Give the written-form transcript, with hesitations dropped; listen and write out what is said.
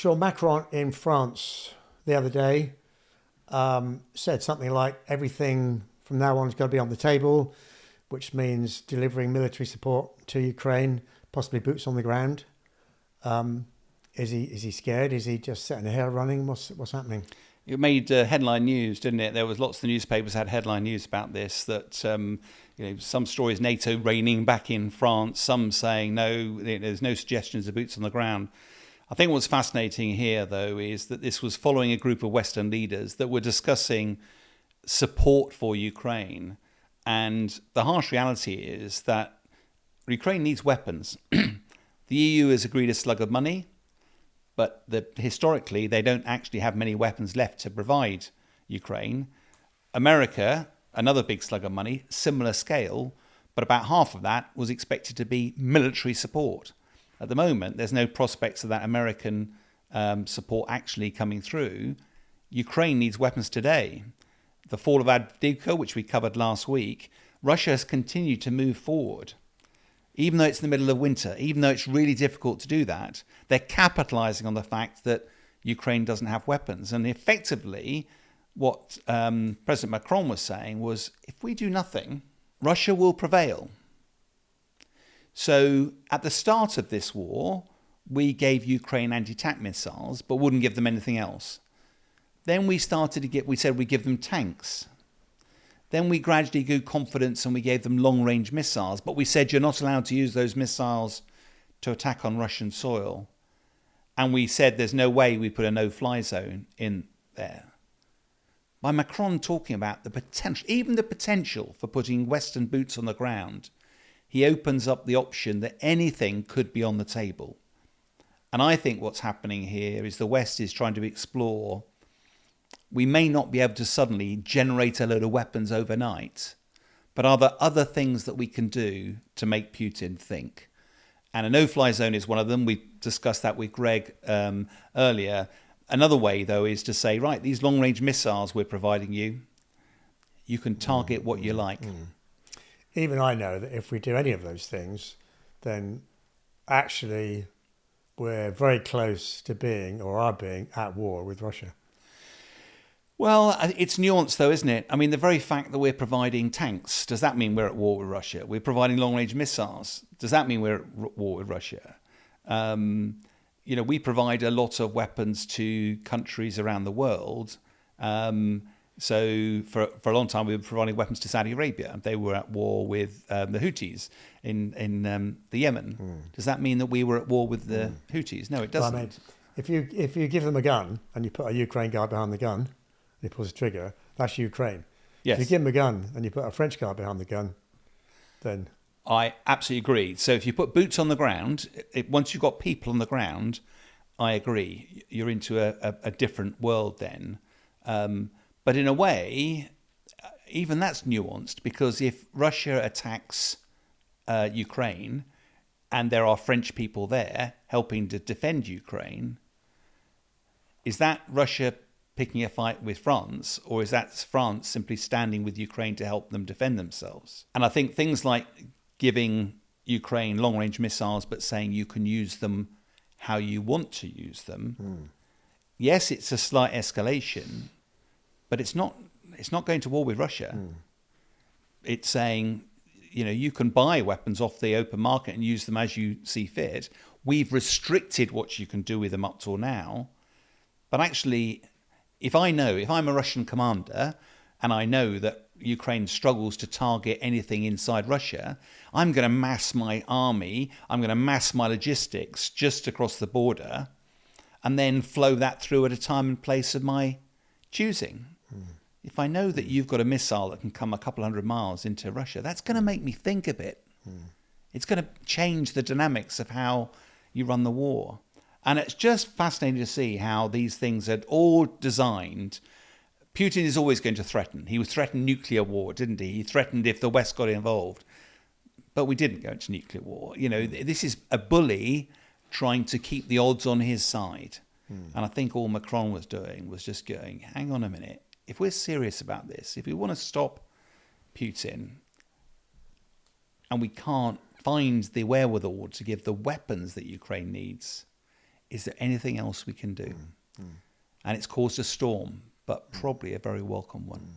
saw Macron in France the other day, said something like everything from now on has got to be on the table, which means delivering military support to Ukraine, possibly boots on the ground. Is he scared? Is he just setting the hair running? What's happening? It made headline news, didn't it? There was lots of the newspapers had headline news about this. That some stories NATO reining back in France, some saying no, there's no suggestions of boots on the ground. I think what's fascinating here, though, is that this was following a group of Western leaders that were discussing support for Ukraine, and the harsh reality is that Ukraine needs weapons. The EU has agreed a slug of money, but historically they don't actually have many weapons left to provide Ukraine. America, another big slug of money, similar scale, but about half of that was expected to be military support. At the moment, there's no prospects of that American support actually coming through. Ukraine needs weapons today. The fall of Avdiivka, which we covered last week, Russia has continued to move forward. Even though it's in the middle of winter, even though it's really difficult to do that, they're capitalizing on the fact that Ukraine doesn't have weapons. And effectively, what President Macron was saying was, if we do nothing, Russia will prevail. So at the start of this war, we gave Ukraine anti-tank missiles, but wouldn't give them anything else. Then we said we'd give them tanks. Then we gradually grew confidence and we gave them long-range missiles, but we said you're not allowed to use those missiles to attack on Russian soil. And we said there's no way we put a no-fly zone in there. By Macron talking about the potential, even the potential for putting Western boots on the ground, he opens up the option that anything could be on the table. And I think what's happening here is the West is trying to explore, we may not be able to suddenly generate a load of weapons overnight, but are there other things that we can do to make Putin think? And a no-fly zone is one of them. We discussed that with Greg earlier. Another way, though, is to say, right, these long-range missiles we're providing you, you can target what you like. Even I know that if we do any of those things, then actually we're very close to being, or are being, at war with Russia. Well, it's nuanced, though, isn't it? I mean, the very fact that we're providing tanks, does that mean we're at war with Russia? We're providing long-range missiles. Does that mean we're at war with Russia? We provide a lot of weapons to countries around the world. So for a long time, we were providing weapons to Saudi Arabia. They were at war with the Houthis in the Yemen. Does that mean that we were at war with the Houthis? No, it doesn't. Well, I mean, if you give them a gun and you put a Ukraine guy behind the gun, and he pulls the trigger, that's Ukraine. Yes. If you give him a gun and you put a French guy behind the gun, then... I absolutely agree. So if you put boots on the ground, once you've got people on the ground, I agree. You're into a different world then. But in a way, even that's nuanced, because if Russia attacks Ukraine and there are French people there helping to defend Ukraine, is that Russia picking a fight with France, or is that France simply standing with Ukraine to help them defend themselves? And I think things like giving Ukraine long-range missiles but saying you can use them how you want to use them, yes, it's a slight escalation, but it's not going to war with Russia. It's saying, you can buy weapons off the open market and use them as you see fit. We've restricted what you can do with them up till now. But actually, if I'm a Russian commander and I know that Ukraine struggles to target anything inside Russia, I'm going to mass my army, I'm going to mass my logistics just across the border and then flow that through at a time and place of my choosing. If I know that you've got a missile that can come a couple hundred miles into Russia, that's going to make me think a bit. It's going to change the dynamics of how you run the war. And it's just fascinating to see how these things are all designed. Putin is always going to threaten. He threatened nuclear war, didn't he? He threatened if the West got involved. But we didn't go into nuclear war. This is a bully trying to keep the odds on his side. And I think all Macron was doing was just going, hang on a minute. If we're serious about this, if we want to stop Putin and we can't find the wherewithal to give the weapons that Ukraine needs, is there anything else we can do? And it's caused a storm, but probably a very welcome one.